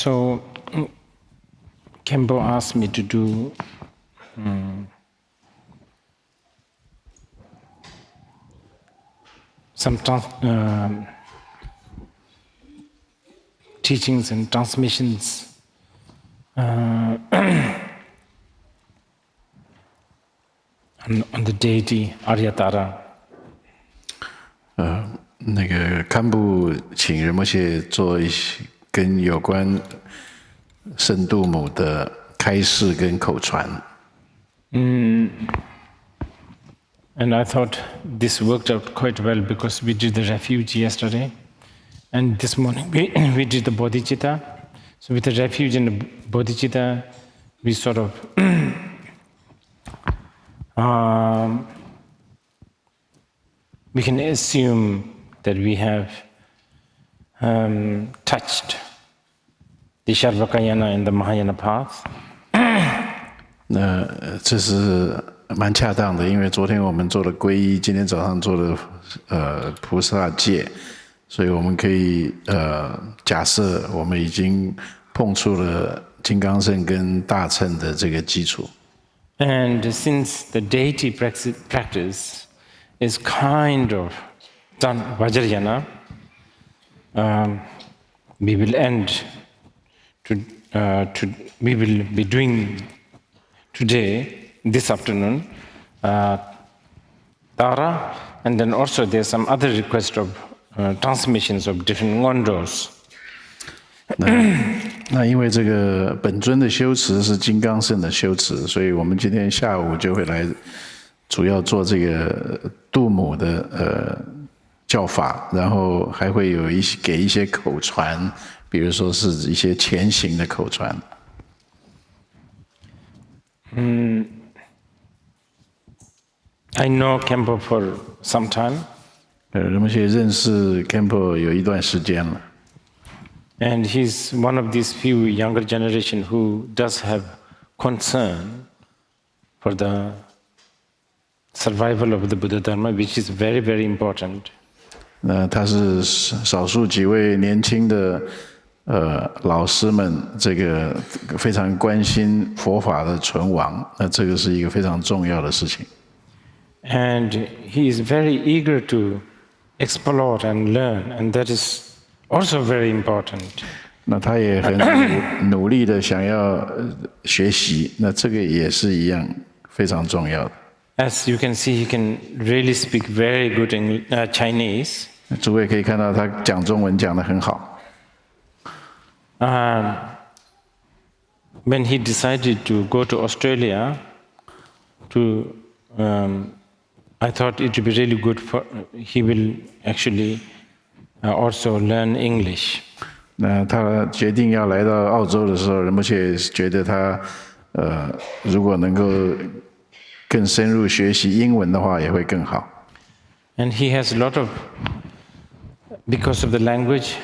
So, Khenpo asked me to do some teachings and transmissions on the deity Aryatara. 那个堪布请仁波切做一些跟有关圣度母的开示跟口传。And I thought this worked out quite well because we did the refuge yesterday, and this morning we did the bodhicitta. So with the refuge and the bodhicitta, we sort of we can assume that we have touched the Sharvakayana and the Mahayana path. 那这是蛮恰当的，因为昨天我们做了皈依，今天早上做了菩萨戒，所以我们可以假设我们已经碰触了金刚乘跟大乘的这个基础。And since the deity practice is kind of done Vajrayana, we will end we will be doing today, this afternoon, Tara, and then also there's some other request of transmissions of different ngondos. 那因为这个本尊的修持是金刚乘的修持，所以我们今天下午就会来主要做这个度母的教法，然后还会有给一些口传，比如说是一些前行的口传。I know Khenpo for some time. 仁波切认识 Khenpo 有一段时间了。And he's one of these few younger generation who does have concern for the survival of the Buddha Dharma, which is very, very important. 他是少数几位年轻的老师们，这个非常关心佛法的存亡，那这个是一个非常重要的事情。And he is very eager to explore and learn, and that is also very important. 那他也很努力的想要学习，那这个也是一样非常重要的。As you can see, he can really speak very good in Chinese. 诸位可以看到他讲中文讲得很好。When he decided to go to Australia, I thought it would be really good for he will actually also learn English. 那他决定要来到澳洲的时候，仁波切觉得他如果能够更深入学习英文的话，也会更好。And he has a lot of, because of the language,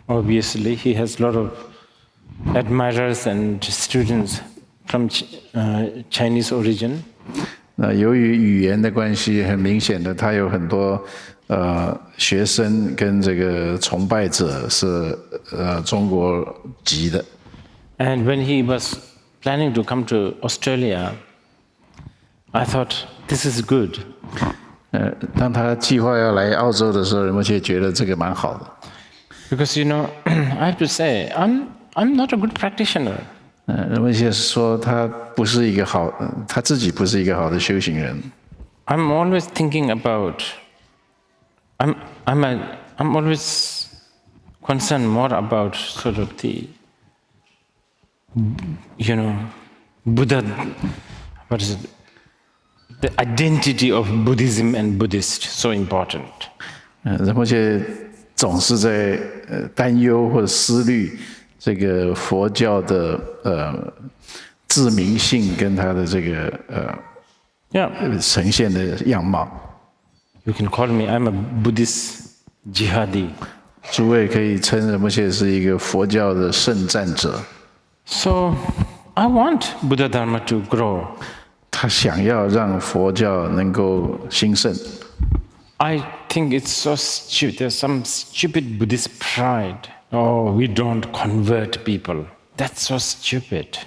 obviously, he has a lot of admirers and students from Chinese origin. 那由于语言的关系，很明显的，他有很多学生跟这个崇拜者是中国籍的。And when he was planning to come to Australia, I thought this is good. 当他计划要来澳洲的时候，仁波切觉得这个蛮好的。Because I have to say, I'm not a good practitioner. 仁波切说他不是一个好，他自己不是一个好的修行人。I'm always thinking about. I'm always concerned more about sort of the, Buddha. What is it? The identity of Buddhism and Buddhist so important. 仁波切总是在担忧或者思虑这个佛教的自明性跟它的这个呈现的样貌。You can call me. I'm a Buddhist jihadi. 诸位可以称仁波切是一个佛教的圣战者。So I want Buddha Dharma to grow. 他想要让佛教能够兴盛。I think it's so stupid. There's some stupid Buddhist pride Oh, we don't convert people. That's so stupid.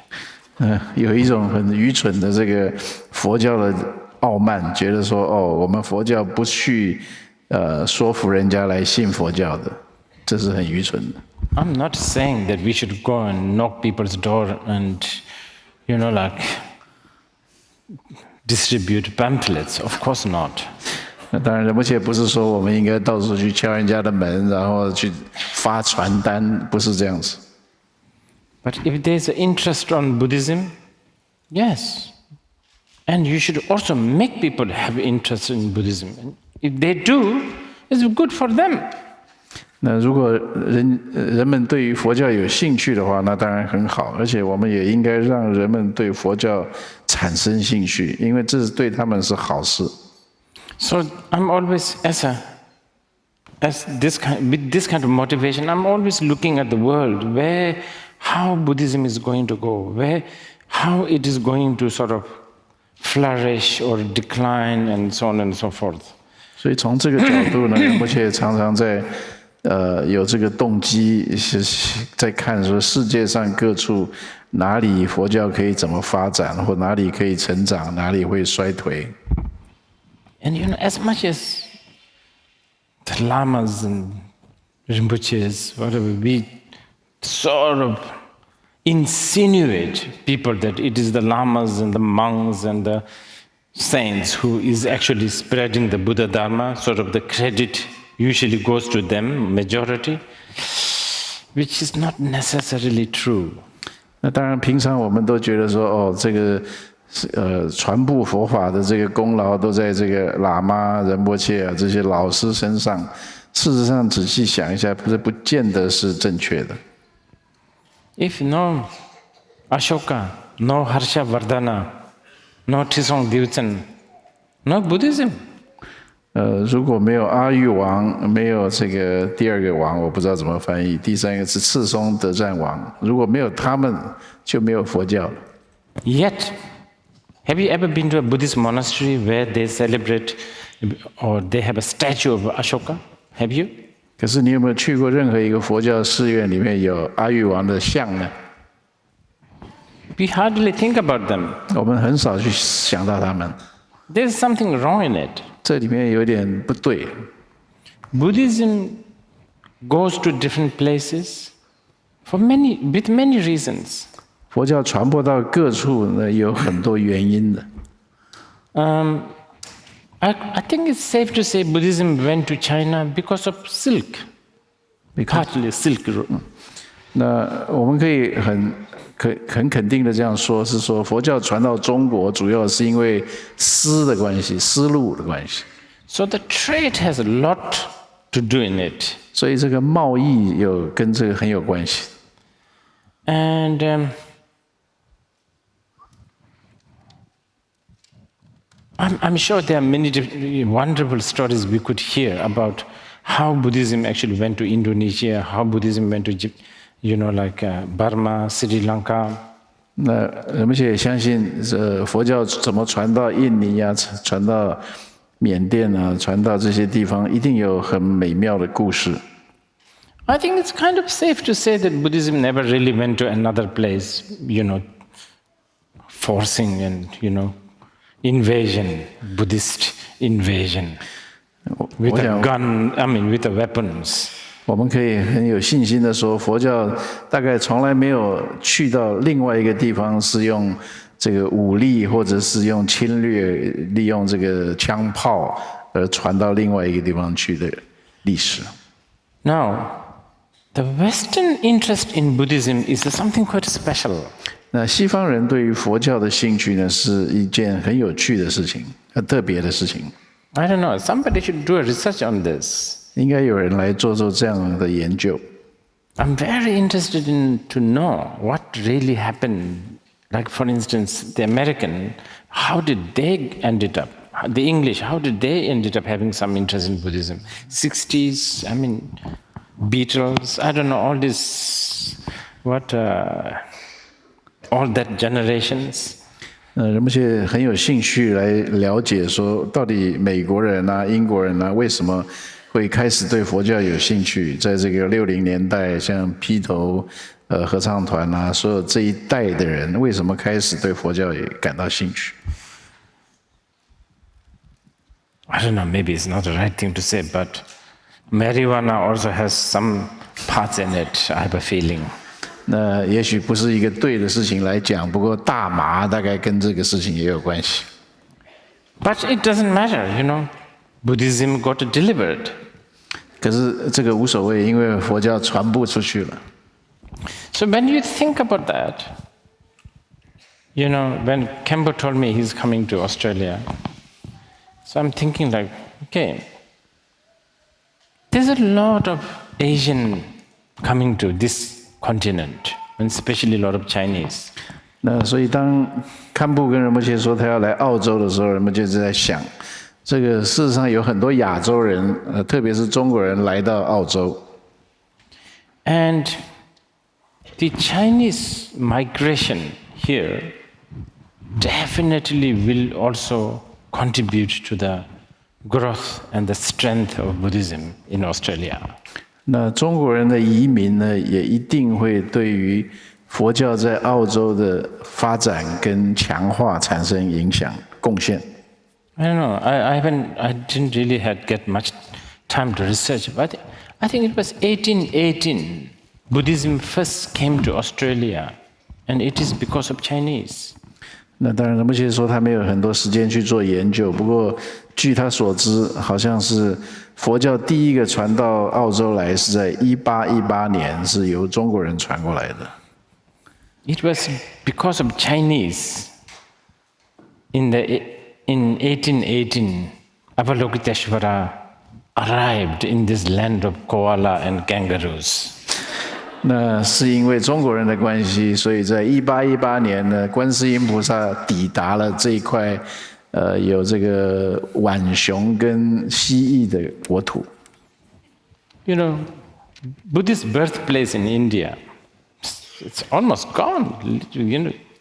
有一种很愚蠢的这个佛教的傲慢，觉得说哦，我们佛教不去说服人家来信佛教的，这是很愚蠢的。I'm not saying that we should go and knock people's door and, like distribute pamphlets. Of course not. 那当然，而且不是说我们应该到处去敲人家的门，然后去发传单，不是这样子。But if there's an interest on Buddhism, yes. And you should also make people have interest in Buddhism. And if they do, it's good for them. 那如果人们对于佛教有兴趣的话，那当然很好，而且我们也应该让人们对佛教产生兴趣，因为这是对他们是好事。So I'm always with this kind of motivation, I'm always looking at the world how Buddhism is going to go, how it is going to sort of flourish or decline, and so on and so forth. 所以从这个角度呢，而且常常在有这个动机，在看说世界上各处哪里佛教可以怎么发展，或哪里可以成长，哪里会衰退。And as much as the lamas and Rinpoches, whatever, we sort of insinuate people that it is the lamas and the monks and the saints who is actually spreading the Buddha Dharma, sort of the credit usually goes to them, majority, which is not necessarily true. 那当然，平常我们都觉得说，哦，这个传播佛法的这个功劳都在这个喇嘛、仁波切啊这些老师身上。事实上，仔细想一下，这不见得是正确的。If no Ashoka, no Harshavardhana, no Trisong Devchen, no Buddhism. 如果没有阿育王，没有这个第二个王，我不知道怎么翻译。第三个是赤松德赞王，如果没有他们，就没有佛教了。Yet, have you ever been to a Buddhist monastery where they celebrate or they have a statue of Ashoka? Have you? 可是你有没有去过任何一个佛教寺院里面有阿育王的像呢？ We hardly think about them. 我们很少去想到他们。There's something wrong in it. 这里面有点不对。Buddhism goes to different places with many reasons. 佛教传播到各处呢，有很多原因的。I think it's safe to say Buddhism went to China because of silk, partly silk road. 那我们可以很肯定的这样说，是说佛教传到中国，主要是因为丝的关系，丝路的关系。So the trade has a lot to do in it. 所以这个贸易跟这个很有关系。And I'm sure there are many wonderful stories we could hear about how Buddhism actually went to Indonesia, how Buddhism went to, Burma, Sri Lanka. 那我们也相信，佛教怎么传到印尼啊，传到缅甸啊，传到这些地方，一定有很美妙的故事。I think it's kind of safe to say that Buddhism never really went to another place, forcing and, invasion, Buddhist invasion, with a gun, with the weapons. 我们可以很有信心的说，佛教大概从来没有去到另外一个地方是用这个武力，或者是用侵略，利用这个枪炮而传到另外一个地方去的历史。Now, the Western interest in Buddhism is something quite special. 那西方人对于佛教的兴趣呢，是一件很有趣的事情，很特别的事情。I don't know. Somebody should do a research on this. 应该有人来做这样的研究。I'm very interested to know what really happened. Like, for instance, the American, how did they ended up? The English, how did they ended up having some interest in Buddhism? 60s, Beatles, I don't know, all this, all that generations. 人们却很有兴趣来了解说，到底美国人啊、英国人啊，为什么会开始对佛教有兴趣。在这个60年代，像披头合唱团啊，所有这一代的人，为什么开始对佛教也感到兴趣？ I don't know, maybe it's not the right thing to say, but marijuana also has some parts in it, I have a feeling. 那也许不是一个对的事情来讲，不过大麻大概跟这个事情也有关系。 But it doesn't matter, Buddhism got delivered. 可是这个无所谓，因为佛教传播出去了。 So when you think about that, when Kempo told me he's coming to Australia, so I'm thinking like, okay, there's a lot of Asian coming to this continent, and especially a lot of Chinese. 那所以当堪布跟仁波切说他要来澳洲的时候，仁波切就在想，这个事实上有很多亚洲人，特别是中国人来到澳洲。And the Chinese migration here definitely will also contribute to the growth and the strength of Buddhism in Australia. 那中国人的移民呢，也一定会对于佛教在澳洲的发展跟强化产生影响、贡献。I don't know. I didn't really get much time to research, but I think it was 1818 Buddhism first came to Australia, and it is because of Chinese. 那当然，仁波切说他没有很多时间去做研究，不过据他所知，好像是佛教第一个传到澳洲来是在1818年，是由中国人传过来的。It was because of Chinese. In 1818, Avalokiteshvara arrived in this land of koala and kangaroos. 那是因为中国人的关系，所以在1818年呢，观世音菩萨抵达了这一块，有这个浣熊跟蜥蜴的国土。Buddhist birthplace in India, it's almost gone.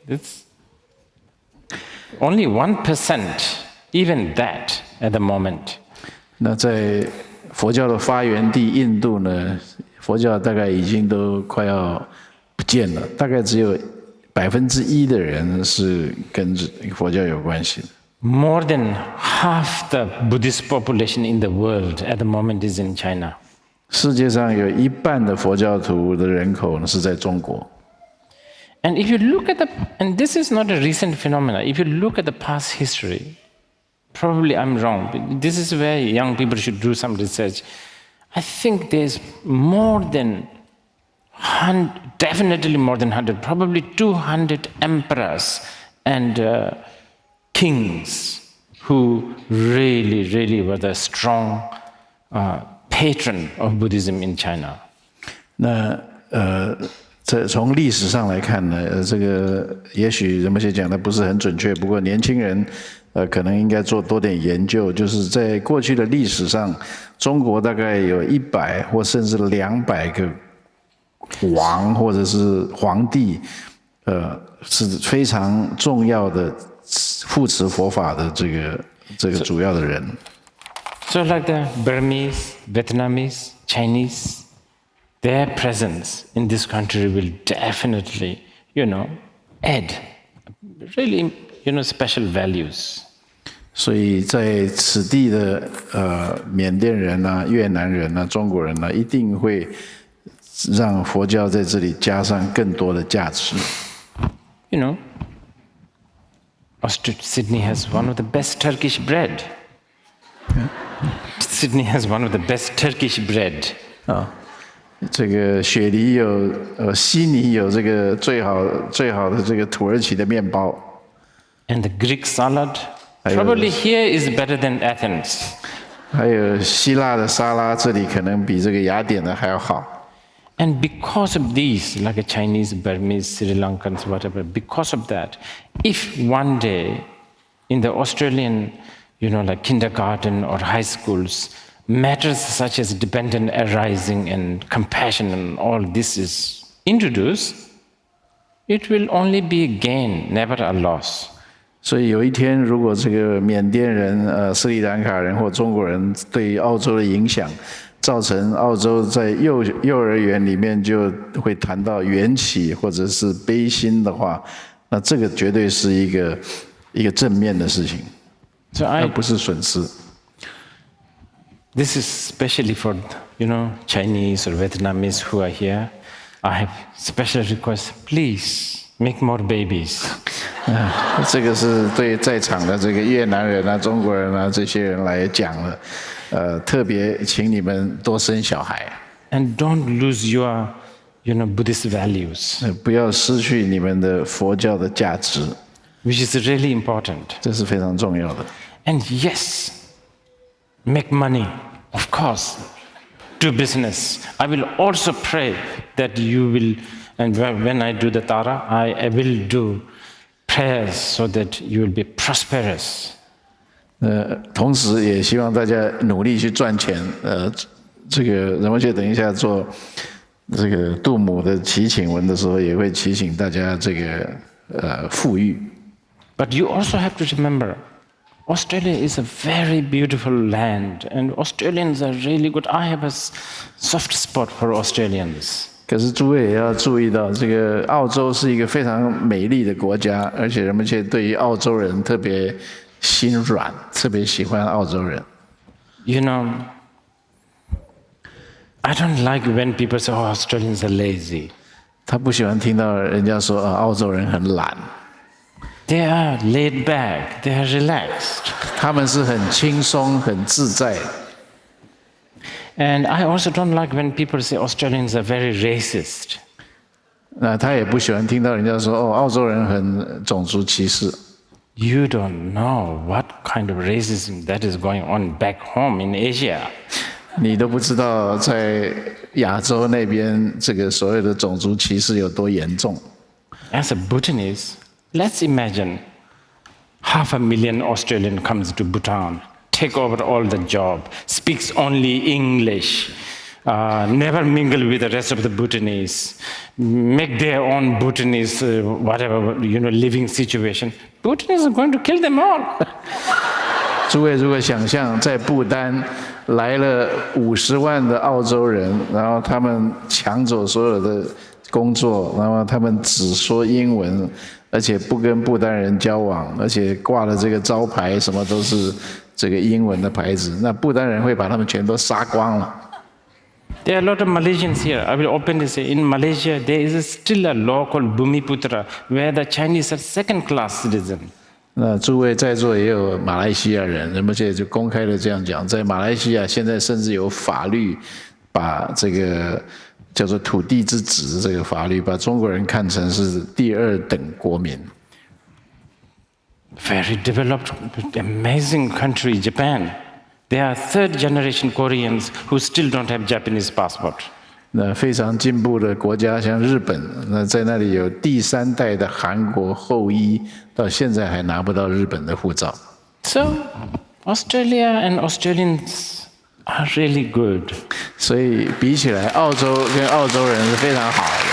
It's only 1%, even that at the moment. 那在佛教的发源地印度呢？佛教大概已经都快要不见了，大概只有1%的人是跟佛教有关系的。More than half the Buddhist population in the world at the moment is in China. 世界上有1半的佛教徒的人口呢是在中国。And if you look at and this is not a recent phenomenon. If you look at the past history, probably I'm wrong. But this is where young people should do some research. I think there's definitely more than 100, probably 200 emperors and kings who really were the strong patron of Buddhism in China. 那从历史上来看呢，这个也许仁波切讲的不是很准确，不过年轻人可能应该做多点研究，就是在过去的历史上，中国大概有100或甚至200个王或者是皇帝，是非常重要的护持佛法的这个主要的人。So like the Burmese, Vietnamese, Chinese, their presence in this country will definitely, add really, special values. 所以在此地的缅甸人啊、越南人啊、中国人啊，一定会让佛教在这里加上更多的价值。Sydney has one of the best Turkish bread. Sydney has one of the best Turkish bread. 这个雪梨有悉尼有这个最好的这个土耳其的面包。And the Greek salad, probably here is better than Athens. 还有希腊的沙拉，这里可能比这个雅典的还要好。And because of these, like a Chinese, Burmese, Sri Lankans, whatever, because of that, if one day in the Australian, like kindergarten or high schools, matters such as dependent arising and compassion and all this is introduced, it will only be a gain, never a loss. 所以有一天，如果这个缅甸人、斯里兰卡人或中国人对澳洲的影响，造成澳洲在幼儿园里面就会谈到缘起或者是悲心的话，那这个绝对是一个正面的事情，而不是损失。This is especially for Chinese or Vietnamese who are here. I have special request. Please make more babies. 这个是对在场的这个越南人啊、中国人啊这些人来讲的，特别请你们多生小孩。And don't lose your, Buddhist values. 不要失去你们的佛教的价值。Which is really important. 这是非常重要的。And yes, make money, of course. Do business. I will also pray that you will, and when I do the Tara, I will do prayers so that you will be prosperous. 同时也希望大家努力去赚钱。这个仁波切等一下做这个度母的祈请文的时候，也会祈请大家这个富裕。But you also have to remember, Australia is a very beautiful land, and Australians are really good. I have a soft spot for Australians. 可是诸位也要注意到，这个澳洲是一个非常美丽的国家，而且仁波切对于澳洲人特别心软，特别喜欢澳洲人。I don't like when people say, "Oh, Australians are lazy." 他不喜欢听到人家说澳洲人很懒。They are laid back. They are relaxed. 他们是很轻松、很自在。And I also don't like when people say Australians are very racist. 那他也不喜欢听到人家说澳洲人很种族歧视。You don't know what kind of racism that is going on back home in Asia. 你都不知道在亚洲那边这个所谓的种族歧视有多严重。As a Bhutanese, let's imagine 500,000 Australian comes to Bhutan, take over all the job, speaks only English, never mingle with the rest of the Bhutanese, make their own Bhutanese living situation. Bhutanese are going to kill them all. 诸位如果想象在不丹来了50万的澳洲人，然后他们抢走所有的工作，然后他们只说英文，而且不跟不丹人交往，而且挂了这个招牌，什么都是这个英文的牌子，那不丹人会把他们全都杀光了。There are a lot of Malaysians here. I will openly say, in Malaysia, there is still a law called Bumiputra, where the Chinese are second-class citizens. 那诸位在座也有马来西亚人，仁波切就公开的这样讲，在马来西亚现在甚至有法律把这个叫做土地之子这个法律，把中国人看成是第二等国民。Very developed, amazing country, Japan. There are third-generation Koreans who still don't have Japanese passport. 那非常进步的国家，像日本，那在那里有第3代的韩国后裔，到现在还拿不到日本的护照。So, Australia and Australians are really good. 所以比起来，澳洲跟澳洲人是非常好的。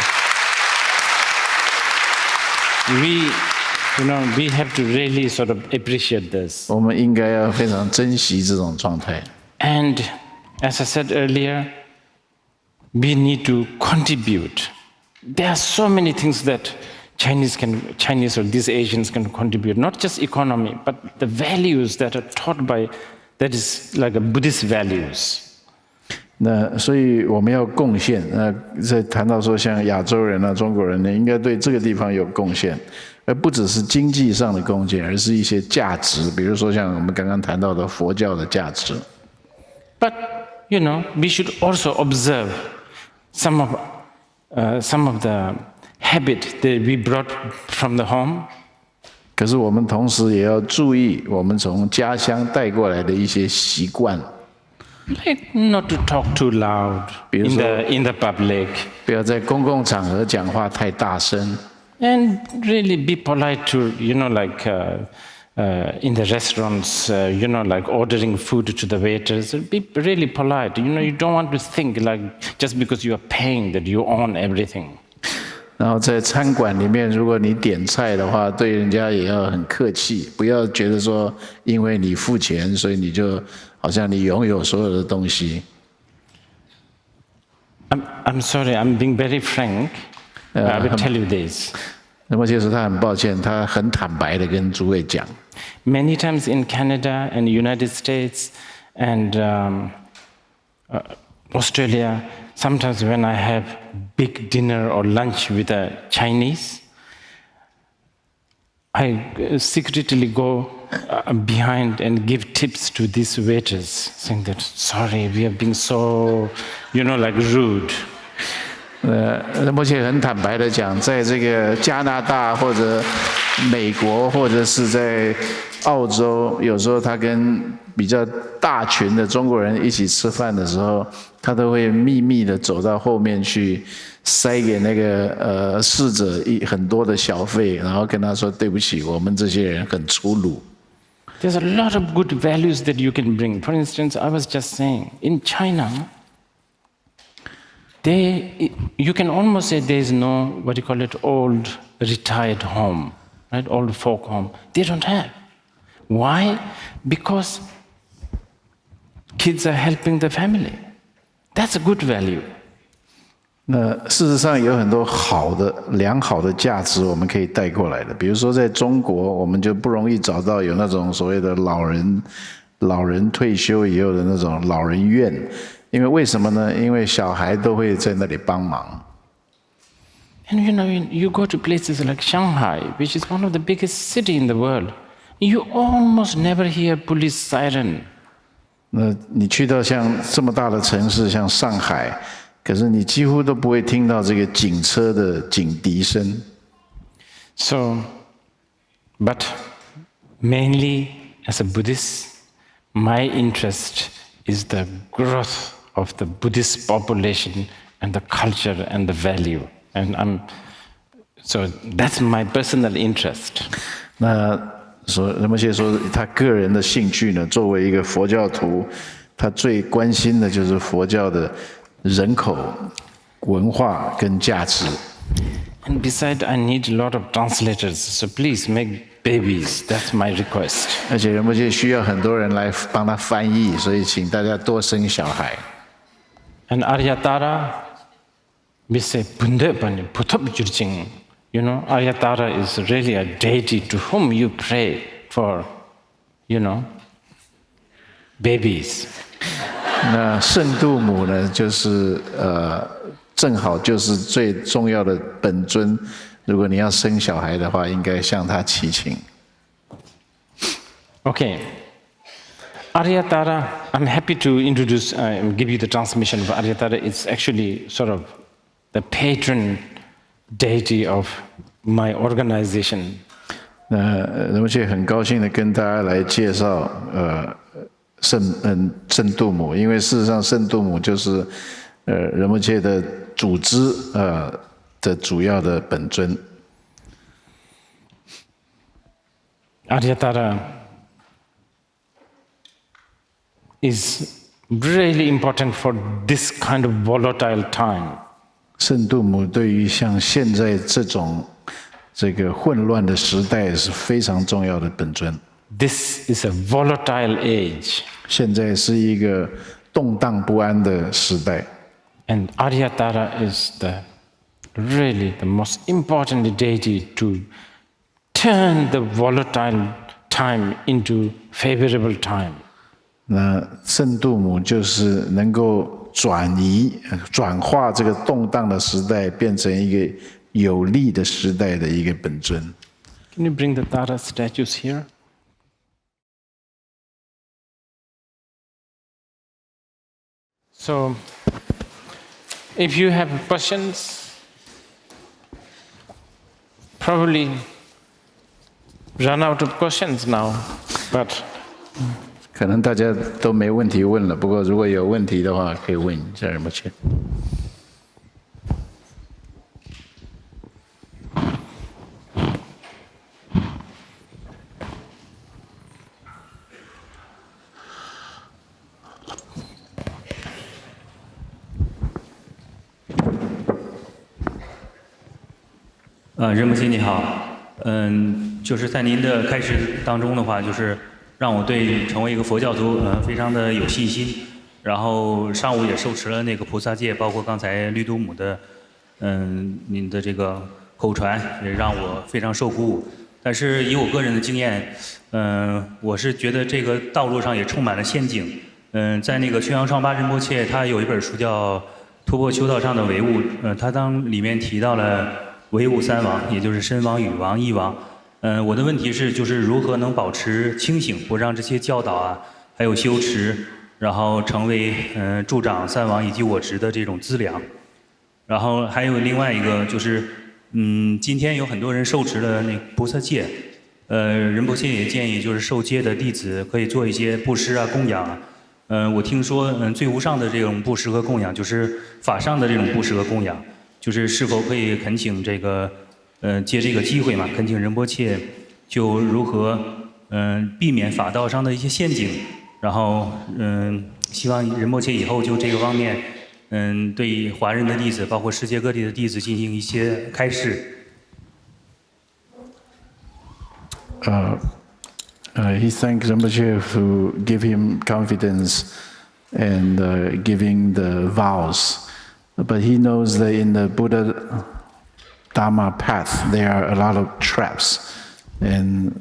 We have to really sort of appreciate this. 我们应该要非常珍惜这种状态。And as I said earlier, we need to contribute. There are so many things that Chinese or these Asians can contribute, not just economy, but the values that are taught by, that is like a Buddhist values. 那所以我们要贡献。那在谈到说像亚洲人啊、中国人呢，应该对这个地方有贡献，而不只是经济上的贡献，而是一些价值，比如说像我们刚刚谈到的佛教的价值。But we should also observe some of the habit that we brought from the home. 可是我们同时也要注意我们从家乡带过来的一些习惯。Like not to talk too loud in the public. 不要在公共场合讲话太大声。And really be polite to, in the restaurants, like ordering food to the waiters. Be really polite. You don't want to think like just because you are paying that you own everything. 然后在餐馆里面，如果你点菜的话，对人家也要很客气，不要觉得说因为你付钱，所以你就好像你拥有所有的东西。I'm sorry, I'm being very frank. I will tell you this. 那么其实他很抱歉，他很坦白的跟诸位讲。Many times in Canada and United States and Australia, sometimes when I have big dinner or lunch with a Chinese, I secretly go behind and give tips to these waiters, saying that, sorry, we are being so, like rude. 仁波切很坦白的讲，在这个加拿大或者美国或者是在澳洲，有时候他跟比较大群的中国人一起吃饭的时候，他都会秘密的走到后面去，塞给那个侍者很多的小费，然后跟他说对不起，我们这些人很粗鲁。There's a lot of good values that you can bring. For instance, I was just saying, in China, you can almost say there is no, old retired home, right? Old folk home. They don't have. Why? Because kids are helping the family. That's a good value. 那事实上有很多良好的价值我们可以带过来的，比如说在中国，我们就不容易找到有那种所谓的老人退休以后的那种老人院，因为为什么呢？因为小孩都会在那里帮忙。And you go to places like Shanghai, which is one of the biggest cities in the world, you almost never hear police siren. 那你去到像这么大的城市，像上海，可是你几乎都不会听到这个警车的警笛声。So, but mainly as a Buddhist, my interest is the growth of the Buddhist population and the culture and the value. And so that's my personal interest. 那仁波切说，他个人的兴趣呢，作为一个佛教徒，他最关心的就是佛教的人口、文化跟价值。And besides, I need a lot of translators, so please make babies. That's my request. 而且仁波切需要很多人来帮他翻译，所以请大家多生小孩。And Aryatara, we say, Aryatara is really a deity to whom you pray for, babies. 那圣度母呢，就是正好就是最重要的本尊。如果你要生小孩的话，应该向他祈请。Okay. Aryatara, I'm happy to introduce, give you the transmission of Aryatara. It's actually sort of the patron deity of my organization. 那仁波切很高兴的跟大家来介绍圣度母，因为事实上圣度母就是仁波切的组织的主要的本尊。Aryatara is really important for this kind of volatile time. 圣度母对于像现在这个混乱的时代是非常重要的本尊。This is a volatile age. 现在是一个动荡不安的时代。And Aryatara is really the most important deity to turn the volatile time into favorable time. 那圣度母就是能够转化这个动荡的时代，变成一个有利的时代的一个本尊。Can you bring the Tara statues here? So, if you have questions, probably run out of questions now, but 可能大家都没问题问了，不过如果有问题的话，可以问一下仁波切。仁波切你好，就是在您的开始当中的话，就是让我对成为一个佛教徒非常的有信心。然后上午也受持了那个菩萨戒，包括刚才绿度母的您的这个口传，也让我非常受鼓舞。但是以我个人的经验，我是觉得这个道路上也充满了陷阱。在那个宣扬双巴仁波切，他有一本书叫《突破修道上的唯物》，他当里面提到了唯物三王，也就是身王、语王、意王。我的问题是，就是如何能保持清醒，不让这些教导啊，还有修持，然后成为助长三王以及我执的这种资粮。然后还有另外一个就是，今天有很多人受持了那个菩萨戒，仁波切也建议就是受戒的弟子可以做一些布施啊、供养啊。我听说最无上的这种布施和供养，就是法上的这种布施和供养，就是是否可以恳请这个借这个机会嘛，恳请仁波切就如何避免法道上的一些陷阱，然后希望仁波切以后就这个方面对华人的弟子，包括世界各地的弟子进行一些开示。He thanked Rinpoche to give him confidence and giving the vows. But he knows that in the Buddha Dharma path, there are a lot of traps. And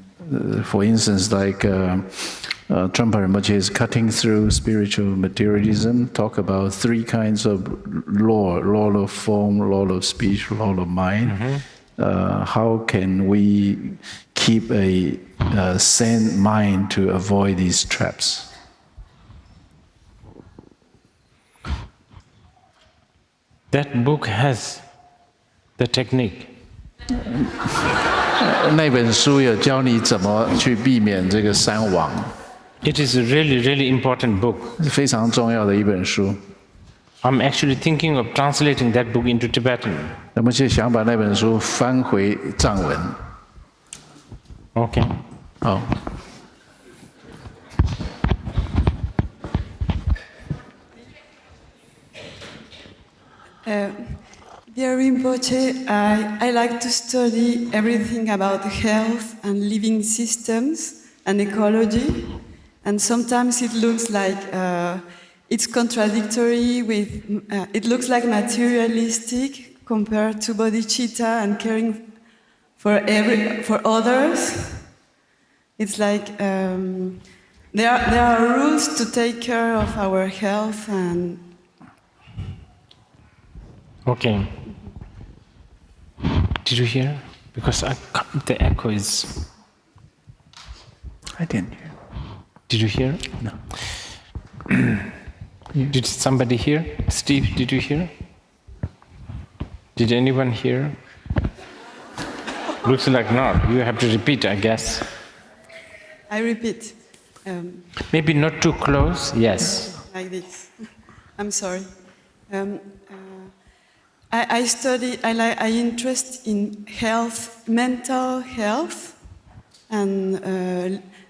for instance, like Trungpa Rinpoche is cutting through spiritual materialism, talk about three kinds of law of form, law of speech, law of mind. How can we keep a sane mind to avoid these traps? That book has the technique. 那本书有教你怎么去避免这个三网。It is a really, really important book. 非常重要的一本书。I'm actually thinking of translating that book into Tibetan. 那么就想把那本书翻回藏文。Okay. 好。Dear Rinpoche, I like to study everything about health and living systems and ecology, and sometimes it looks like it's contradictory with, it looks like materialistic compared to bodhicitta and caring for others. It's like there are rules to take care of our health and. Okay. Did you hear? Because the echo is. I didn't hear. Did you hear? No. Did somebody hear? Steve, did you hear? Did anyone hear? Looks like not. You have to repeat, I guess. I repeat. Maybe not too close. Yes. Like this. I'm sorry. I interest in health, mental health, and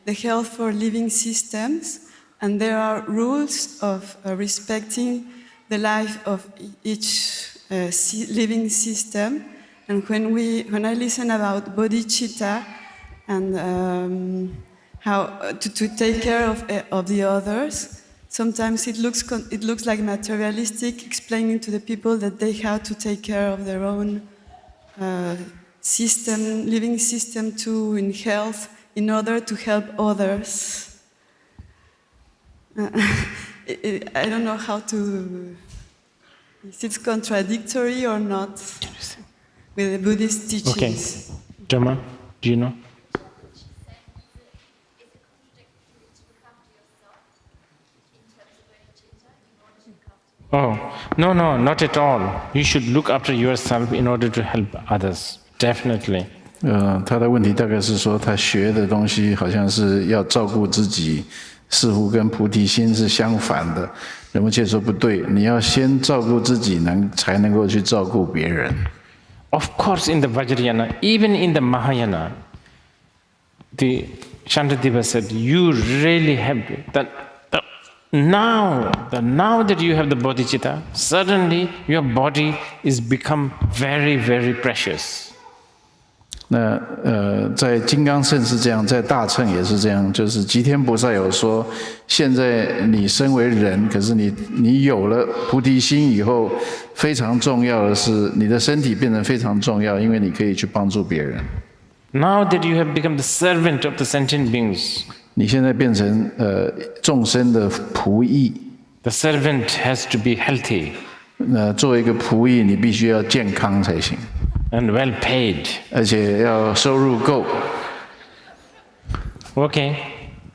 the health for living systems. And there are rules of respecting the life of each living system. And when I listen about bodhicitta and how to take care of the others, sometimes it looks like materialistic, explaining to the people that they have to take care of their own system, living system too, in health, in order to help others. I don't know how to. If it's contradictory or not with the Buddhist teachings. Okay. Dharma, do you know? Oh, no, not at all. You should look after yourself in order to help others. Definitely. 他的问题大概是说，他学的东西好像是要照顾自己，似乎跟菩提心是相反的。仁波切说不对，你要先照顾自己，才能够去照顾别人。Of course, in the Vajrayana, even in the Mahayana, the Shantideva said, you really have that. Now that you have the bodhicitta, suddenly your body is become very, very precious. 那在金刚乘是这样，在大乘也是这样，就是吉天菩萨有说，现在你身为人，可是你有了菩提心以后，非常重要的是你的身体变得非常重要，因为你可以去帮助别人。Now that you have become the servant of the sentient beings, 你现在变成众生的仆役。the servant has to be healthy. 那作为一个仆役，你必须要健康才行。And well paid. 而且要收入够。Okay.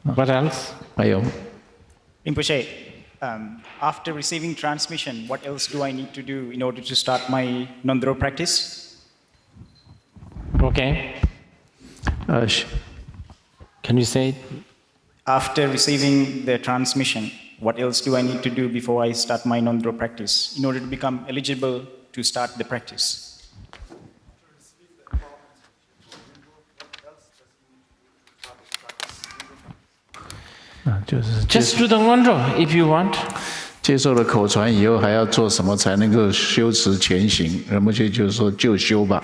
What else? 还有 Rinpoche, after receiving transmission, what else do I need to do in order to start my non-dharo practice? Okay. Can you say it? After receiving the transmission, what else do I need to do before I start my non-dharo practice in order to become eligible to start the practice? Just do the non-dharo if you want. 接受了口传以后，还要做什么才能够修持前行？仁波切就是说，就修吧。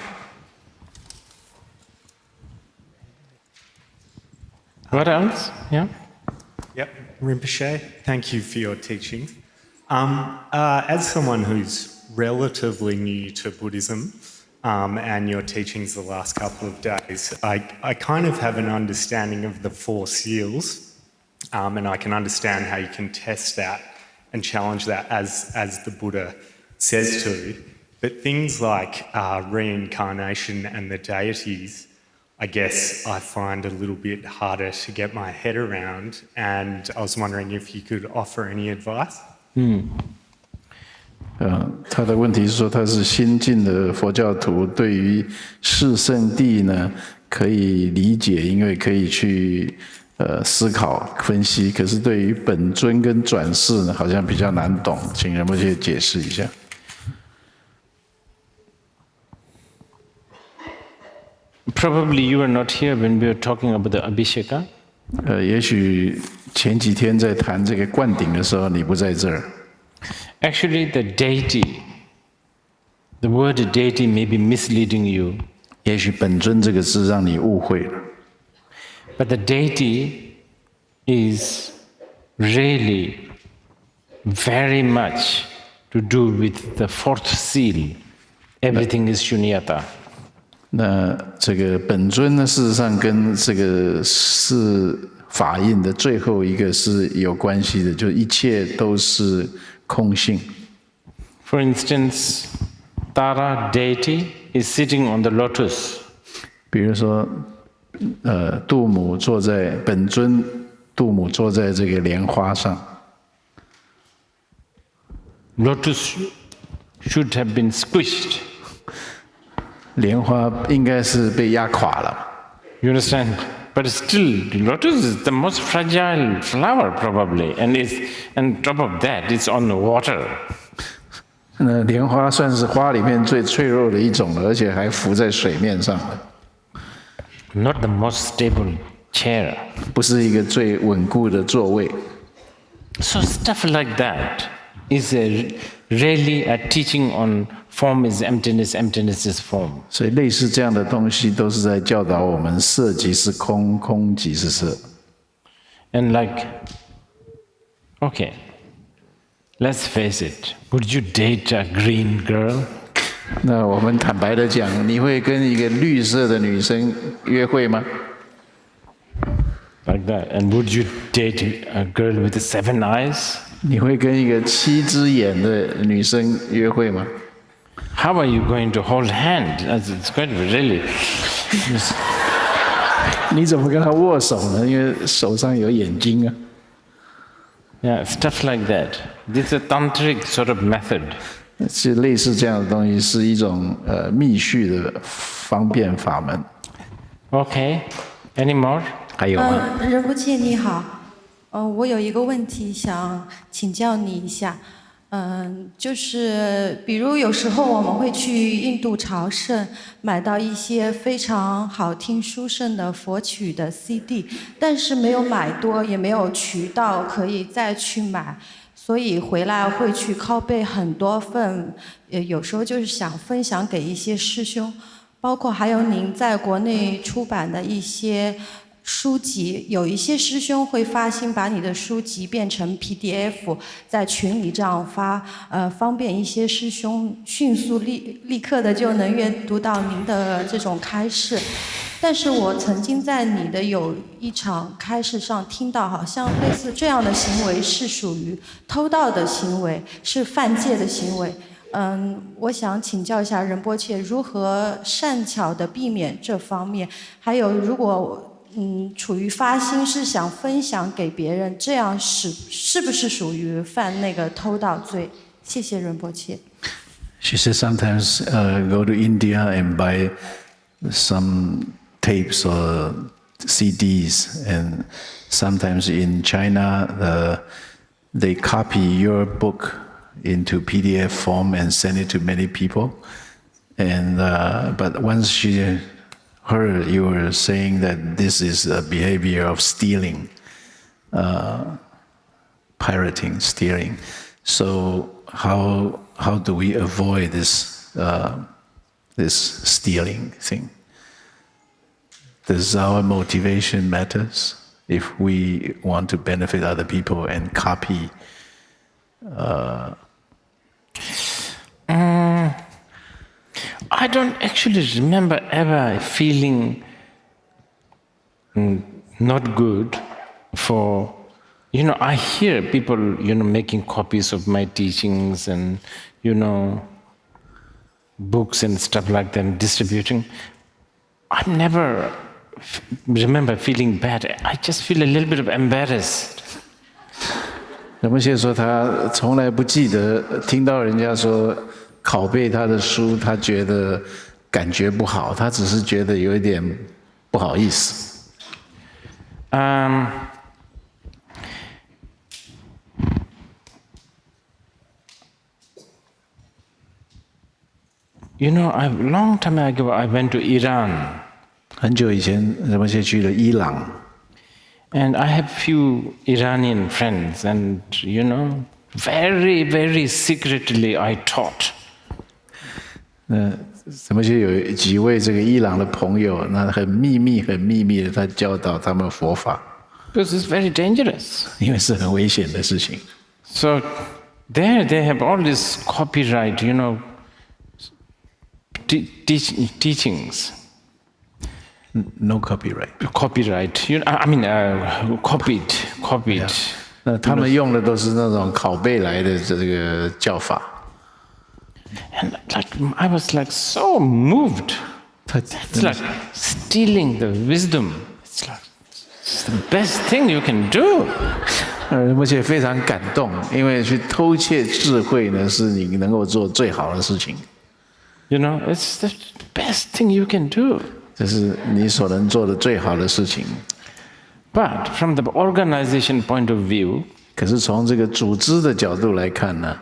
What else? Yeah. Yep, Rinpoche, thank you for your teaching. As someone who's relatively new to Buddhism, and your teachings the last couple of days, I kind of have an understanding of the 4 seals, and I can understand how you can test that and challenge that as the Buddha says to. But things like reincarnation and the deities, I guess I find a little bit harder to get my head around, and I was wondering if you could offer any advice? 他的问题是说，他是新进的佛教徒，对于四圣谛呢可以理解，因为可以去思考分析，可是对于本尊跟转世呢，好像比较难懂，请仁波切解释一下。Probably you were not here when we were talking about the Abhisheka. 也许前几天在谈这个灌顶的时候，你不在这儿。Actually, the deity, the word deity may be misleading you. 也许本尊这个字让你误会了。But the deity is really very much to do with the 4th seal. Everything is shunyata. 那这个本尊呢，事实上跟这个是法印的最后一个是有关系的，就一切都是空性。For instance, Tara deity is sitting on the lotus. 比如说，度母坐在本尊，度母坐在这个莲花上。Lotus should have been squished. 莲花应该是被压垮了。You understand? But still, the lotus is the most fragile flower probably, and top of that, it's on the water. 那莲花算是花里面最脆弱的一种了，而且还浮在水面上了。Not the most stable chair. 不是一个最稳固的座位。So stuff like that is really a teaching on form is emptiness, emptiness is form. 所以类似这样的东西都是在教导我们色即是空，空即是色。And okay, let's face it. Would you date a green girl? 那我们坦白的讲，你会跟一个绿色的女生约会吗？ Like that. And would you date a girl with 7 eyes? 你会跟一个7只眼的女生约会吗？ How are you going to hold hand? It's quite really. 你怎么跟她握手呢？因为手上有眼睛啊。Yeah, stuff like that. This is a tantric sort of method. 是类似这样的东西，是一种密续的方便法门。Okay. Any more? 还有吗？仁波切你好，我有一个问题想请教你一下，就是比如有时候我们会去印度朝圣，买到一些非常好听殊胜的佛曲的 CD， 但是没有买多，也没有渠道可以再去买，所以回来会去拷贝很多份，有时候就是想分享给一些师兄。包括还有您在国内出版的一些书籍，有一些师兄会发心把你的书籍变成 PDF， 在群里这样发，方便一些师兄迅速立刻的就能阅读到您的这种开示。但是我曾经在你的有一场开示上听到，好像类似这样的行为是属于偷盗的行为，是犯戒的行为。我想请教一下仁波切，如何善巧的避免这方面？还有，如果处于发心是想分享给别人，这样是不是属于犯那个偷盗罪？谢谢仁波切。She says sometimes go to India and buy some tapes or CDs, and sometimes in China they copy your book into PDF form and send it to many people. And but once she heard you were saying that this is a behavior of stealing, pirating, stealing. So how do we avoid this stealing thing? Does our motivation matters if we want to benefit other people and copy? I don't actually remember ever feeling not good for, I hear people, making copies of my teachings and, books and stuff like that, distributing. I never remember feeling bad. I just feel a little bit of embarrassed. 仁波切说他从来不记得听到人家说拷贝他的书，他觉得感觉不好，他只是觉得有一点不好意思。A long time ago I went to Iran. 很久以前，仁波切去了伊朗。And I have few Iranian friends, and very, very secretly I taught. 仁波切有几位这个伊朗的朋友，那很秘密的，他教导他们佛法。Because it's very dangerous. 因为是很危险的事情。So there they have all this copyright, teachings. No copyright. Copyright. Copied. 那他们用的都是那种拷贝来的这个教法。And I was so moved. It's like stealing the wisdom. It's the best thing you can do. 仁波切非常感动，因为去偷窃智慧呢，是你能够做最好的事情。It's the best thing you can do. 这是你所能做的最好的事情。But from the organization point of view, 可是从这个组织的角度来看呢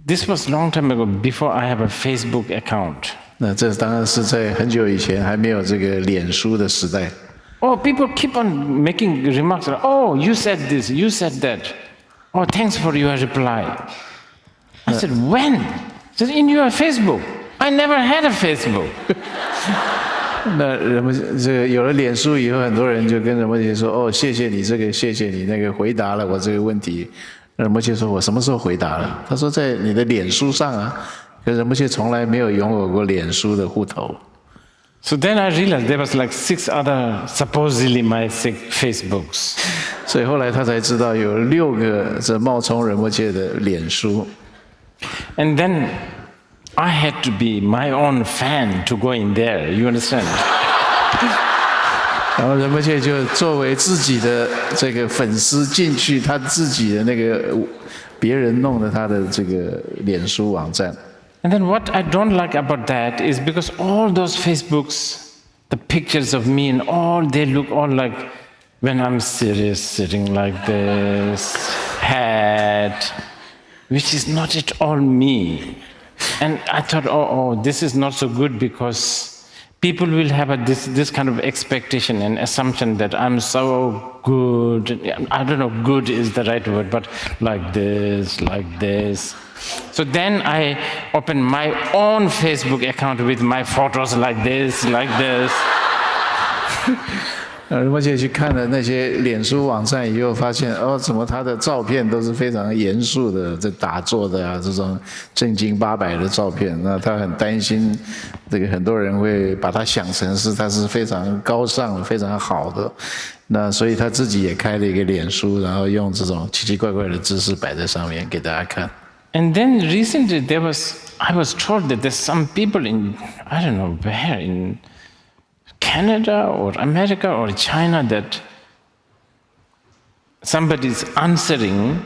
，this was long time ago before I have a Facebook account. 那这当然是在很久以前还没有这个脸书的时代。Oh, people keep on making remarks. Oh, you said this, you said that. Oh, thanks for your reply. I said, when? I said, in your Facebook. I never had a Facebook. 那这个有了脸书以后，很多人就跟仁波切说：“哦，谢谢你这个，谢谢你那个回答了我这个问题。”仁波切说：“我什么时候回答了？”他说：“在你的脸书上啊。”可是仁波切从来没有拥有过脸书的户头。So then I realized there was 6 other supposedly my Facebooks. 所以后来他才知道有6个这冒充仁波切的脸书。And then I had to be my own fan to go in there. You understand? 然后仁波切就作为自己的这个粉丝进去他自己的那个别人弄的他的这个脸书网站。And then what I don't like about that is because all those Facebooks, the pictures of me and all, they look all like when I'm serious, sitting like this, hat, which is not at all me. And I thought, oh, this is not so good because people will have this kind of expectation and assumption that I'm so good. I don't know, good is the right word, but like this. So then I opened my own Facebook account with my photos like this. 仁波切去看了那些脸书网站以后，发现怎么他的照片都是非常严肃的，这打坐的啊，这种正经八百的照片。那他很担心，这个很多人会把他想成是他是非常高尚的、非常好的。那所以他自己也开了一个脸书，然后用这种奇奇怪怪的姿势摆在上面给大家看。And then recently I was told that there's some people in, I don't know where, in Canada or America or China that somebody's answering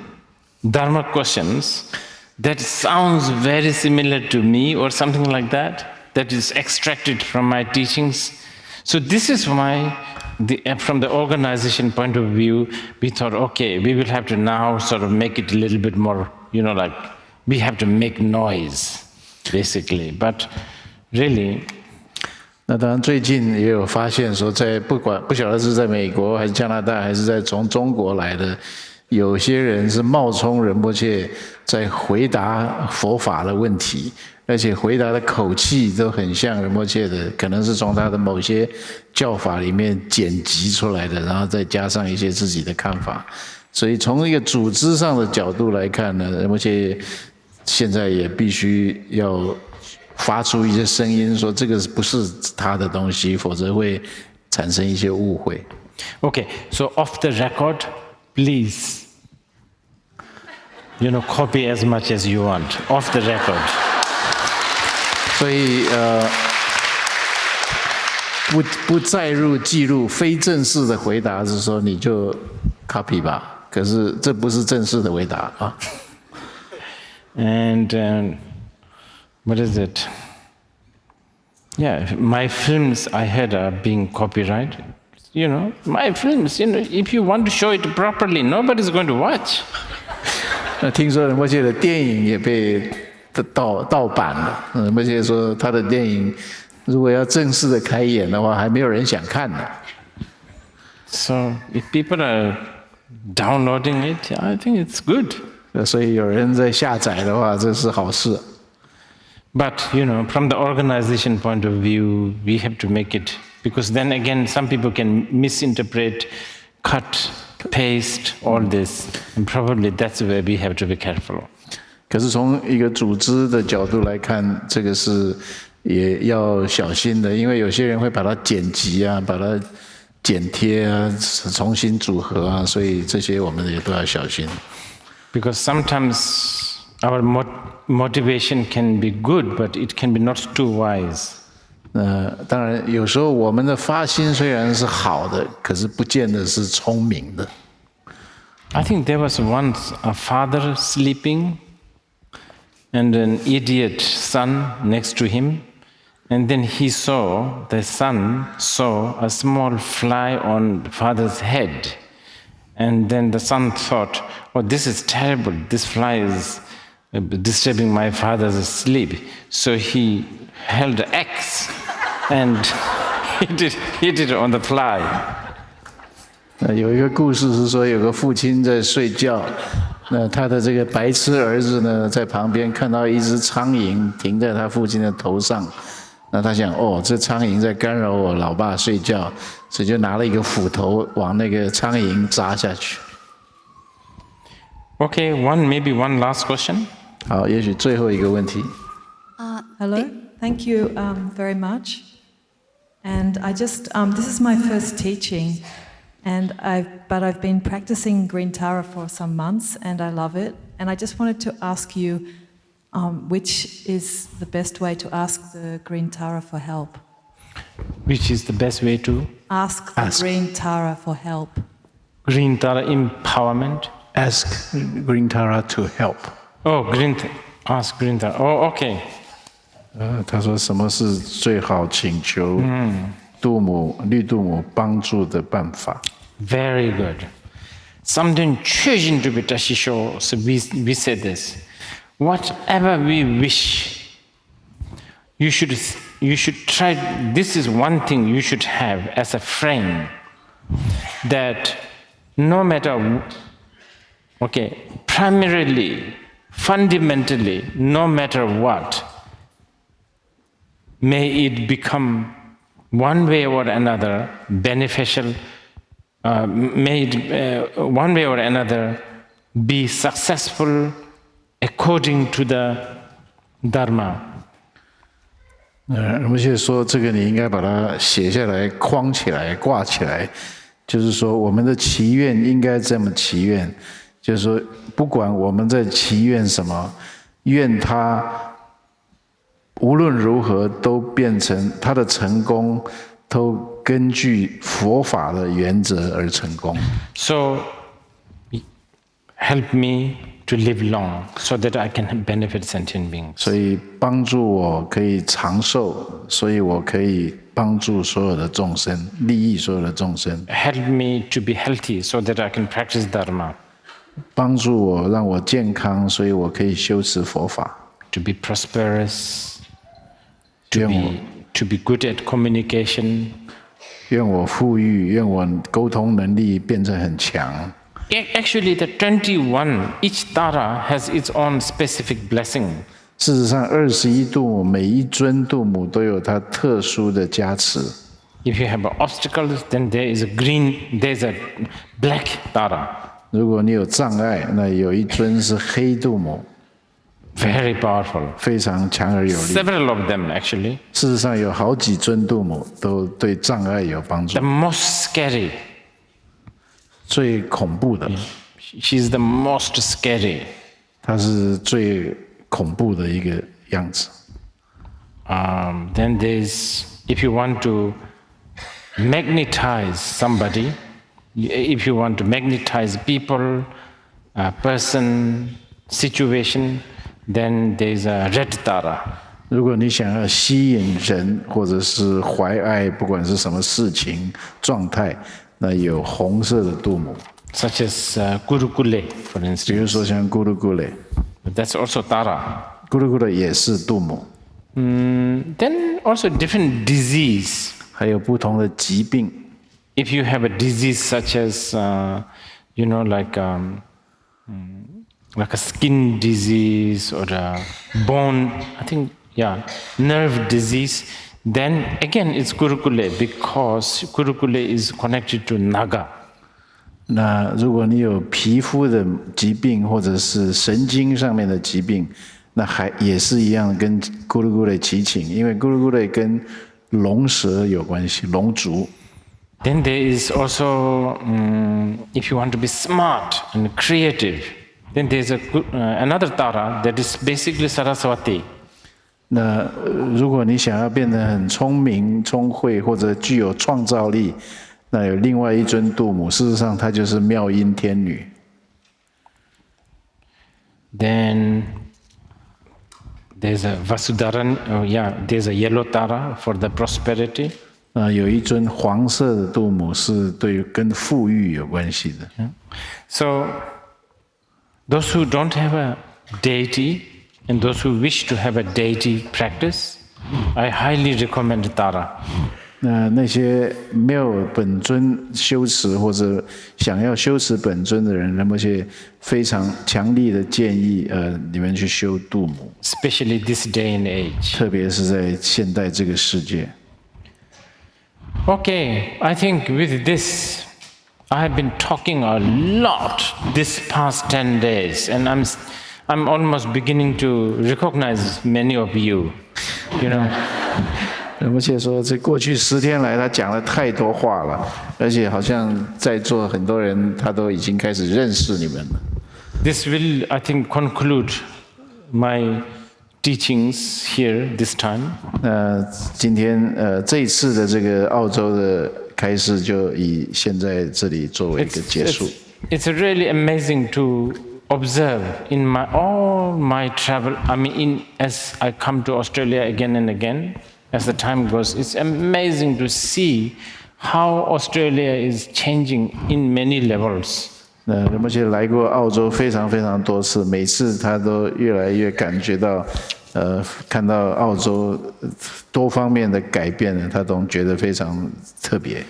dharma questions that sounds very similar to me or something like that, that is extracted from my teachings. So this is why, from the organization point of view, we thought, okay, we will have to now sort of make it a little bit more, like we have to make noise, basically. But really, 那当然，最近也有发现说，不晓得是在美国还是加拿大，还是从中国来的，有些人是冒充仁波切在回答佛法的问题，而且回答的口气都很像仁波切的，可能是从他的某些教法里面剪辑出来的，然后再加上一些自己的看法。所以从一个组织上的角度来看呢，仁波切现在也必须要发出一些声音，说这个不是他的东西，否则会产生一些误会。Okay, so off the record, please, copy as much as you want. Off the record. 所以不载入记录非正式的回答是说你就 copy 吧，可是这不是正式的回答啊。And what is it? Yeah, my films I heard are being copyrighted. My films, if you want to show it properly, nobody's going to watch. 听说仁波切的电影也被盗版了。仁波切说他的电影如果要正式的开演的话，还没有人想看呢。So if people are downloading it, I think it's good. 所以有人在下载的话，这是好事。But, from the organization point of view, we have to make it, because then again, some people can misinterpret, cut, paste, all this, and probably that's where we have to be careful. 可是从一个组织的角度来看，这个是也要小心的，因为有些人会把它剪辑啊，把它剪贴啊，重新组合啊，所以这些我们也都要小心。Because sometimes our motivation can be good, but it can be not too wise. 当然，有时候我们的发心虽然是好的，可是不见得是聪明的。I think there was once a father sleeping and an idiot son next to him, and then the son saw a small fly on the father's head. And then the son thought, oh, this is terrible. This fly is disturbing my father's sleep. So he held an axe and hit it on the fly. 有一个故事是说，有个父亲在睡觉，那他的这个白痴儿子呢，在旁边看到一只苍蝇停在他父亲的头上。那他想，这苍蝇在干扰我老爸睡觉，所以就拿了一个斧头往那个苍蝇扎下去。Okay, maybe one last question. 好，也许最后一个问题。Hello, thank you very much. And I just, this is my first teaching, but I've been practicing Green Tara for some months, and I love it. And I just wanted to ask you, which is the best way to ask the Green Tara for help? Which is the best way to? Ask the Green Tara for help. Green Tara empowerment? Ask Green Tara to help. Oh, ask Green Tara. Oh, okay. 他说什么是最好请求绿度母帮助的办法？ Very good. Something changing to be tashisho. So we said this. Whatever we wish, you should try. This is one thing you should have as a frame, that no matter, primarily fundamentally, no matter what, may it become one way or another beneficial, may it one way or another be successful according to the dharma. 而且说这个你应该把它写下来、框起来、挂起来，就是说我们的祈愿应该这么祈愿，就是说不管我们在祈愿什么，愿它无论如何都变成它的成功，都根据佛法的原则而成功。So, help me to live long, so that I can benefit sentient beings. 所以帮助我可以长寿，所以我可以帮助所有的众生，利益所有的众生。Help me to be healthy, so that I can practice dharma. 帮助我，让我健康，所以我可以修持佛法。To be prosperous, to be good at communication. 愿我富裕，愿我沟通能力变得很强。Actually, the 21, each Tara has its own specific blessing. 事实上，21度母每一尊度母都有它特殊的加持。If you have obstacles, then there's a black Tara. 如果你有障碍，那有一尊是黑度母。Very powerful. 非常强而有力。Several of them, actually. 事实上，有好几尊度母都对障碍有帮助。The most scary. 最恐怖的。She's the most scary. 她是最恐怖的一个样子。Then there's, if you want to magnetize somebody, if you want to magnetize people, a person, situation, then there's a red Tara. 如果你想要吸引人，或者是怀爱，不管是什么事情状态，那有红色的度母。Such as Gurukule, for instance. 比如说像 Gurukule. That's also Tara. Gurukule 也是度母。Then also different disease. 还有不同的疾病。If you have a disease such as, like a skin disease or a bone, nerve disease, then again it's Gurukule, because Gurukule is connected to Naga. 那如果你有皮肤的疾病或者是神经上面的疾病，那也是一样跟Gurukule祈请，因为Gurukule跟龙蛇有关系，龙族。Then there is also, if you want to be smart and creative, then there's another Tara that is basically Saraswati. 那如果你想要变得很聪明、聪慧或者具有创造力，那有另外一尊度母，事实上她就是妙音天女。Then there's a Vasudharan, there's a yellow Tara for the prosperity. 有一尊黄色的度母是对跟富裕有关系的。So those who don't have a deity and those who wish to have a deity practice, I highly recommend Tara. 那些没有本尊修持或者想要修持本尊的人，那么些非常强力的建议，你们去修度母。Especially this day and age. 特别是在现代这个世界。Okay, I think with this, I have been talking a lot this past 10 days, and I'm almost beginning to recognize many of you, you know. 而且说，这过去10天来，他讲了太多话了，而且好像在座很多人，他都已经开始认识你们了。This will, I think, conclude my teachings here this time. 今天这一次的这个澳洲的开示，就以现在这里作为一个结束。It's really amazing to observe in all my travel. I mean, as I come to Australia again and again, as the time goes, it's amazing to see how Australia is changing in many levels. 仁波切来过澳洲非常非常多次，每次他都越来越感觉到，看到澳洲多方面的改变呢，他都觉得非常特别。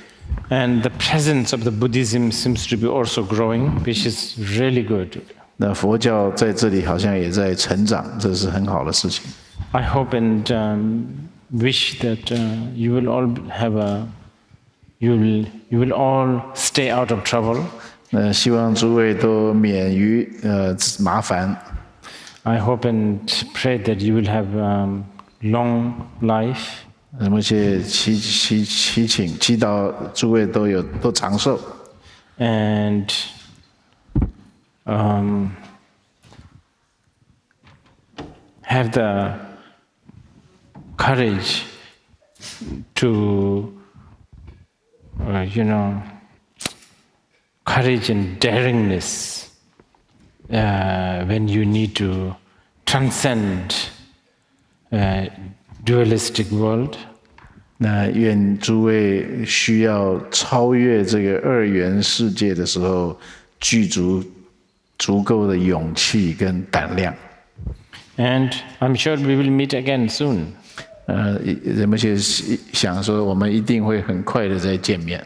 And the presence of the Buddhism seems to be also growing, which is really good. 那佛教在这里好像也在成长，这是很好的事情。I hope and wish that you will all you will all stay out of trouble. 希望诸位都免于麻烦。I hope and pray that you will have long life. 而且祈祷诸位都长寿。And have the courage to, courage and daringness when you need to transcend dualistic world. 那愿诸位需要超越这个二元世界的时候，具足够的勇气跟胆量。And I'm sure we will meet again soon. 人们想说，我们一定会很快的再见面。